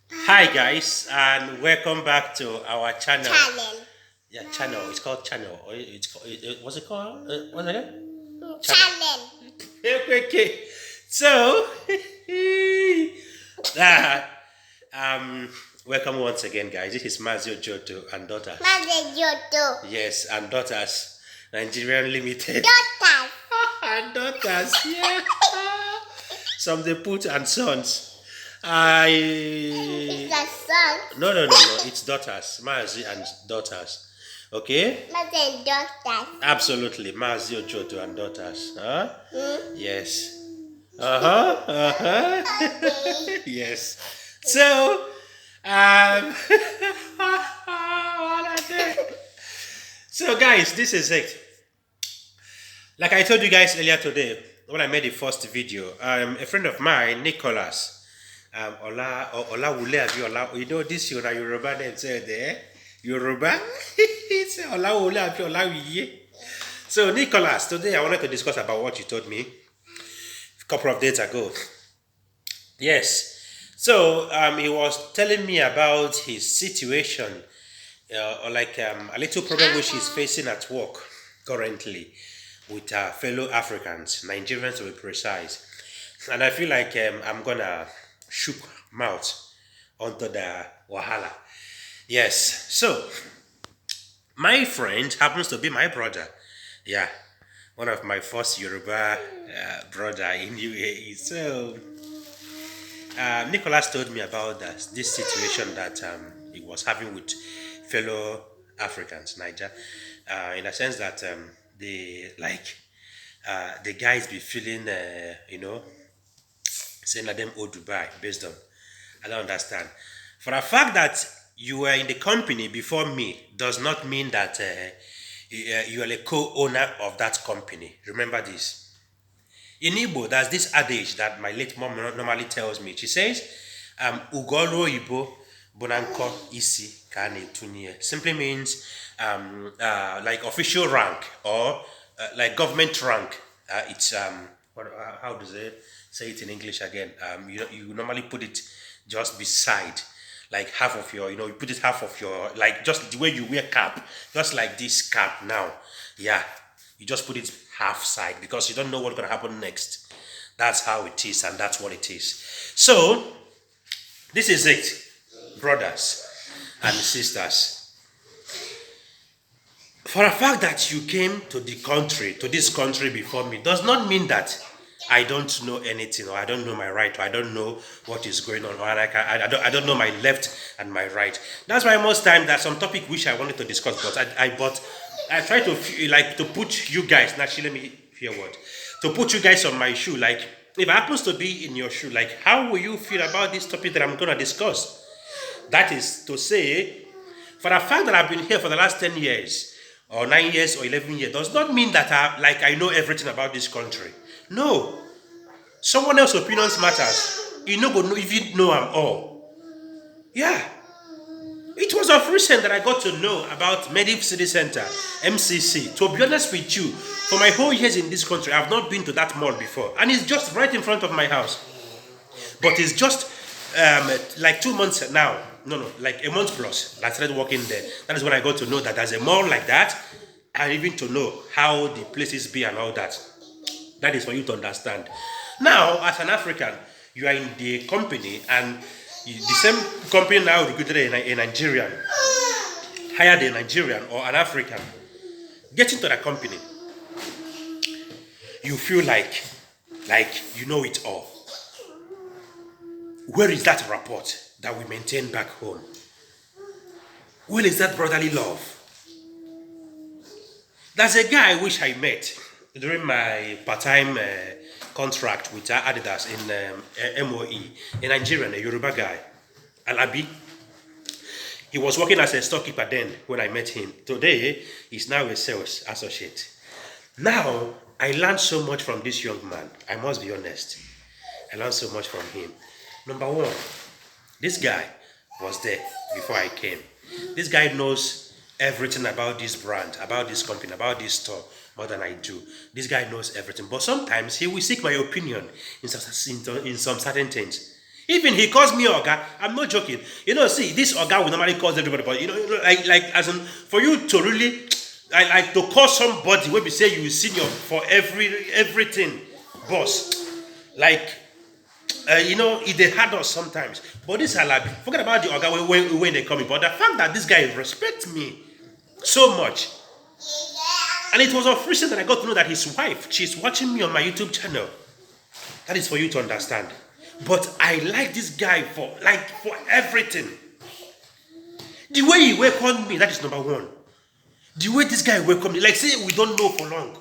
Hi guys, and welcome back to our channel. Channel. Yeah, channel. It's called channel. Or it's called. What's it called? What's it again? Channel. Channel. Okay. So, uh, um, welcome once again, guys. This is Mazio Joto and daughters. Mother Yoto. Yes, and daughters, Nigerian Limited. Daughter. And daughters, yeah. Some they put and sons. I It's a son. no. It's daughters, Mazi and daughters. Okay, Mother daughter. absolutely, Mazi Ojoto and daughters. Huh? Yes. Okay. Yes. So, what are they? So, guys, this is it. Like I told you guys earlier today when I made the first video, a friend of mine, Nicholas, Ola Wule Abi Ola, you know this Yoruba name said there, Yoruba, it's Ola Wule Abi Ola Wiye. So Nicholas, today I wanted to discuss about what you told me a couple of days ago. Yes. So he was telling me about his situation, or like a little problem which he's facing at work currently with fellow Africans, Nigerians to be precise. And I feel like I'm gonna shook mouth onto the wahala. Yes. So my friend happens to be my brother. Yeah, one of my first Yoruba brother in UAE. So Nicholas told me about this situation that he was having with fellow Africans, Niger, in a sense that they like the guys be feeling, saying that them owe Dubai based on. I don't understand. For the fact that you were in the company before me does not mean that you are a co-owner of that company. Remember this. In Igbo, there's this adage that my late mom normally tells me. She says, Ugolo Igbo Bonanko Isi Kane Tunye. Simply means like official rank or like government rank. It's how does it say it in English again? You normally put it just beside, like half of your, you put it half of your, like just the way you wear cap, just like this cap now. Yeah, you just put it half side because you don't know what's gonna happen next. That's how it is, and that's what it is. So this is it, brothers and sisters. For the fact that you came to this country before me, does not mean that I don't know anything, or I don't know my right, or I don't know what is going on, or I don't know my left and my right. That's why most times there's some topic which I wanted to discuss, but I try to like to put you guys. Actually, let me hear what to put you guys on my shoe. Like if it happens to be in your shoe, like how will you feel about this topic that I'm gonna discuss? That is to say, for the fact that I've been here for the last 10 years, or 9 years, or 11 years, does not mean that I know everything about this country. No. Someone else's opinions matters. You know, but if you know I'm all. Yeah. It was of recent that I got to know about Mediv City Center, MCC. To be honest with you, for my whole years in this country, I've not been to that mall before. And it's just right in front of my house. But it's just like 2 months now. No, like a month plus. I started working there. That is when I got to know that there's a mall like that, and even to know how the places be and all that. That is for you to understand. Now, as an African, you are in the company, and the same company now recruited a Nigerian, hired a Nigerian or an African. Get into the company, you feel like you know it all. Where is that rapport that we maintain back home? Where is that brotherly love? There's a guy I wish I met during my part-time contract with Adidas in MOE, a Nigerian, a Yoruba guy, Alabi. He was working as a storekeeper then when I met him. Today, he's now a sales associate. Now, I learned so much from this young man. I must be honest. I learned so much from him. Number one, this guy was there before I came. This guy knows everything about this brand, about this company, about this store more than I do. This guy knows everything. But sometimes he will seek my opinion in some certain things. Even he calls me Oga. I'm not joking. See, this Oga will normally call everybody, but like as in for you to really like to call somebody when we say you senior for everything, boss. Like they had us sometimes. But this Alabi, forget about the Oga when they come in. But the fact that this guy respects me so much, and it was of recent that I got to know that his wife, she's watching me on my YouTube channel. That is for you to understand. But I like this guy for everything. The way he welcomed me, that is number one. The way this guy welcomed me, like say we don't know for long.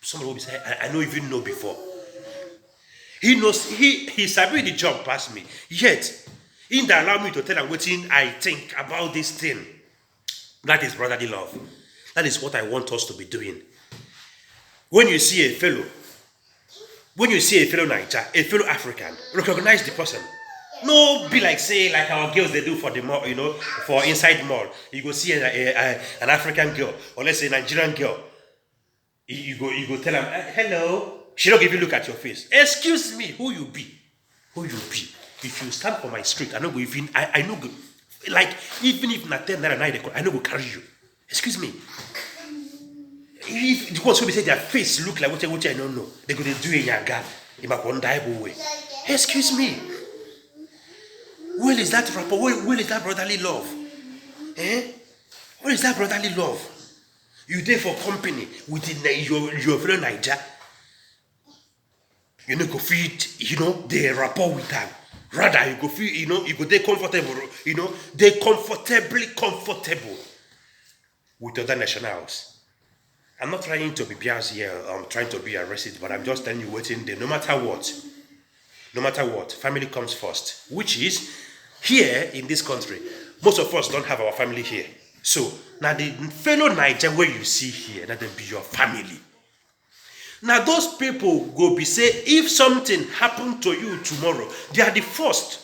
Somebody will be saying, I don't even know before. He knows he sabi the job past me. Yet, he didn't allow me to tell him what I think about this thing. That is brotherly love. That is what I want us to be doing. When you see a fellow Niger, a fellow African, recognize the person. No, be like say like our girls they do for the mall, for inside mall. You go see an African girl, or let's say a Nigerian girl. You go tell them hello. She don't give you look at your face. Excuse me, who you be? Who you be? If you stand for my street, I know go even I know go like even if not 10 naira night I know go carry you. Excuse me. If the ones who say their face look like what I don't know, they go to do a yaga in my one way. Excuse me. Where is that rapport? Where is that brotherly love? Where is that brotherly love? You there for company within your fellow Niger. You know, go feed, the rapport with them. Rather, you go feel, you go they comfortable, they comfortably comfortable with other nationals. I'm not trying to be biased here, I'm trying to be arrested, but I'm just telling you what's in there. No matter what, family comes first. Which is, here in this country, most of us don't have our family here. So, now the fellow Niger where you see here, that will be your family. Now those people go be say, if something happened to you tomorrow, they are the first.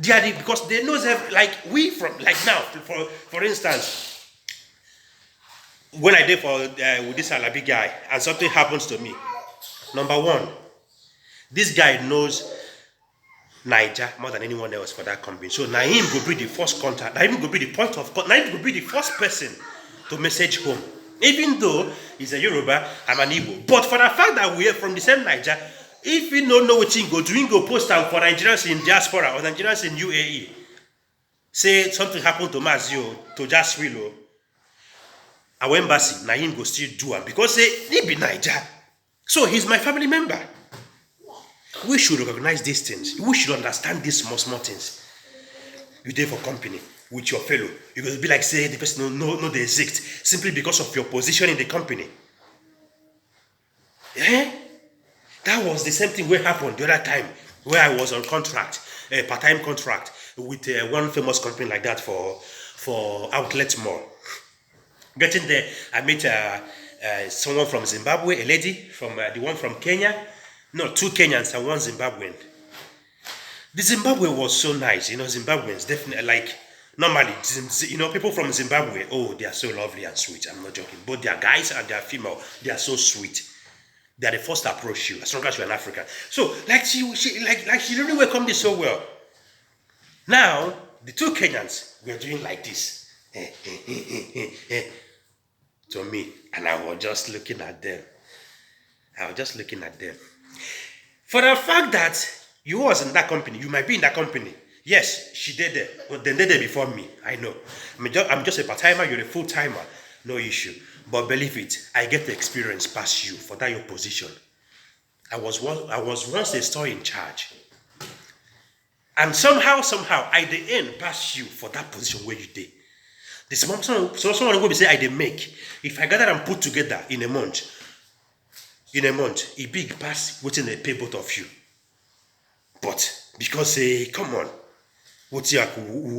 Because they know that, like we from, like now, for instance, when I did with this Alabi guy and something happens to me, number one, this guy knows Niger more than anyone else for that company. So Naim will be the first contact. Naim will be the point of contact. Naim will be the first person to message home. Even though he's a Yoruba, I'm an Igbo. But for the fact that we are from the same Niger, if we don't know what he go do, we go post out for Nigerians in diaspora or Nigerians in UAE. Say something happened to Mazio, to Jaswilo. Our embassy, Naim go still do it because he be Niger. So he's my family member. We should recognize these things. We should understand these small things. You there for company with your fellow. You're going to be like, say, the person no they exist simply because of your position in the company. That was the same thing where happened the other time where I was on contract, a part-time contract with one famous company like that for Outlet Mall. Getting there, I met someone from Zimbabwe, a lady from the one from Kenya. No, 2 Kenyans and 1 Zimbabwean. The Zimbabwe was so nice, Zimbabweans definitely like normally, people from Zimbabwe, oh, they are so lovely and sweet. I'm not joking. Both they are guys and they are female. They are so sweet. They are the first to approach you as long as you're an African. So, she really welcomed me so well. Now, the 2 Kenyans were doing like this. To me, and I was just looking at them. For the fact that you was in that company, you might be in that company. Yes, she did there. But they did there before me. I know. I'm just a part-timer, you're a full-timer. No issue. But believe it, I get the experience past you for that your position. I was once a store in charge. And somehow, I the end pass you for that position where you did. Someone will say I dey make. If I gather and put together in a month, a big pass within they pay both of you. But because come on, what you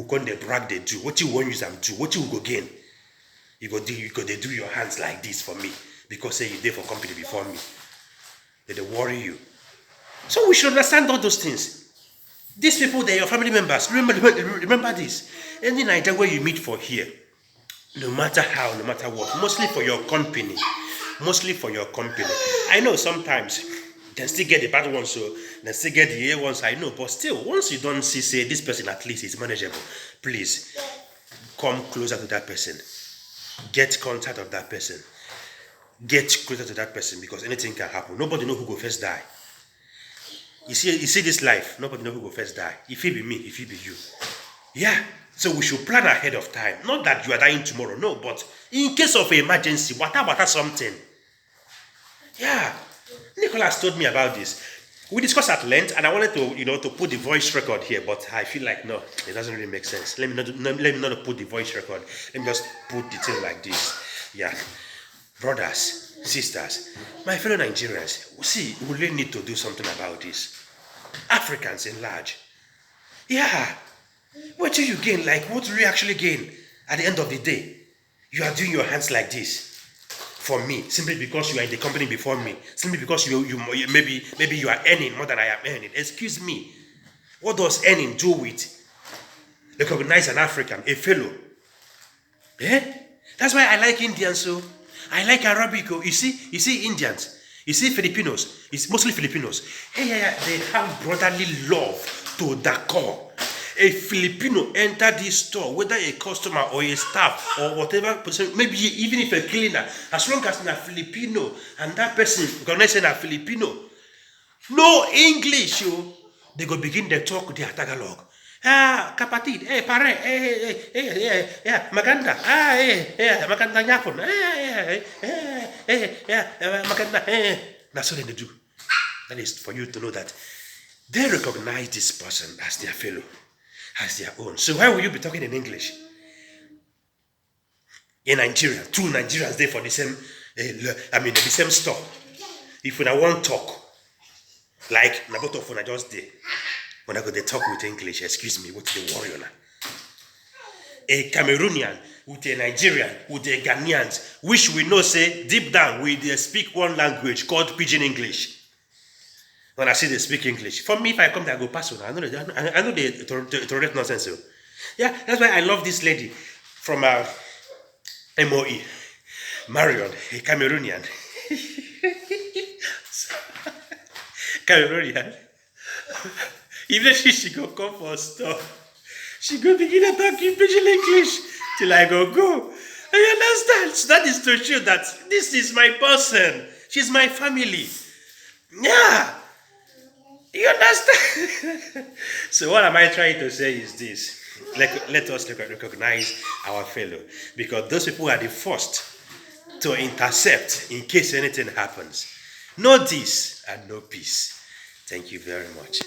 can they brag they do, what you want use them do, what you go gain, you go do your hands like this for me because you there for company before me. They worry you. So we should understand all those things. These people, they're your family members. Remember this. Any Niger where you meet for here, no matter how, no matter what, mostly for your company. I know sometimes Then still get the bad ones, so then still get the A ones, I know. But still, once you don't see, say, this person at least is manageable, please come closer to that person. Get contact of that person. Get closer to that person because anything can happen. Nobody know who go first die. You see this life, nobody know who go first die. If it be me, if it be you. Yeah. So we should plan ahead of time. Not that you are dying tomorrow, no, but in case of emergency, whatever something. Yeah. Nicholas told me about this. We discussed at length, and I wanted to put the voice record here, but I feel like no, it doesn't really make sense. Let me not put the voice record. Let me just put the thing like this. Yeah, brothers, sisters, my fellow Nigerians, see, we really need to do something about this. Africans in large. Yeah, what do you gain? Like, what do you actually gain at the end of the day? You are doing your hands like this. For me, simply because you are in the company before me, simply because you maybe you are earning more than I am earning. Excuse me, what does earning do with recognize an African, a fellow? Eh? That's why I like Indians. So I like Arabico. You see Indians, you see Filipinos. It's mostly Filipinos. Hey, yeah, they have brotherly love to the core. A Filipino enter this store, whether a customer or a staff or whatever person, maybe even if a cleaner, as long as they're Filipino and that person recognize they're Filipino, no English, they go begin to talk their Tagalog. Ah, kapatid, pare, maganda, maganda yapon, maganda, That's what they do. That is for you to know that they recognize this person as their fellow, as their own. So why will you be talking in English? In Nigeria, two Nigerians there for the same, the same store. If when I want talk, like na both of when I just there, when I go they talk with English, excuse me, what's the warrior now? A Cameroonian with a Nigerian with a Ghanaians, which we know say deep down we they speak one language called Pidgin English. When I see they speak English, for me, if I come there, I go pass on. I know they tolerate nonsense. So. Yeah, that's why I love this lady from MOE, Marion, a Cameroonian. Cameroonian. Even she go come for stuff, she go begin to talk in pidgin English till I go. You understand? So that is to show that this is my person. She's my family. Yeah. You understand? So what am I trying to say is this. Let us recognize our fellow. Because those people are the first to intercept in case anything happens. No this and no peace. Thank you very much.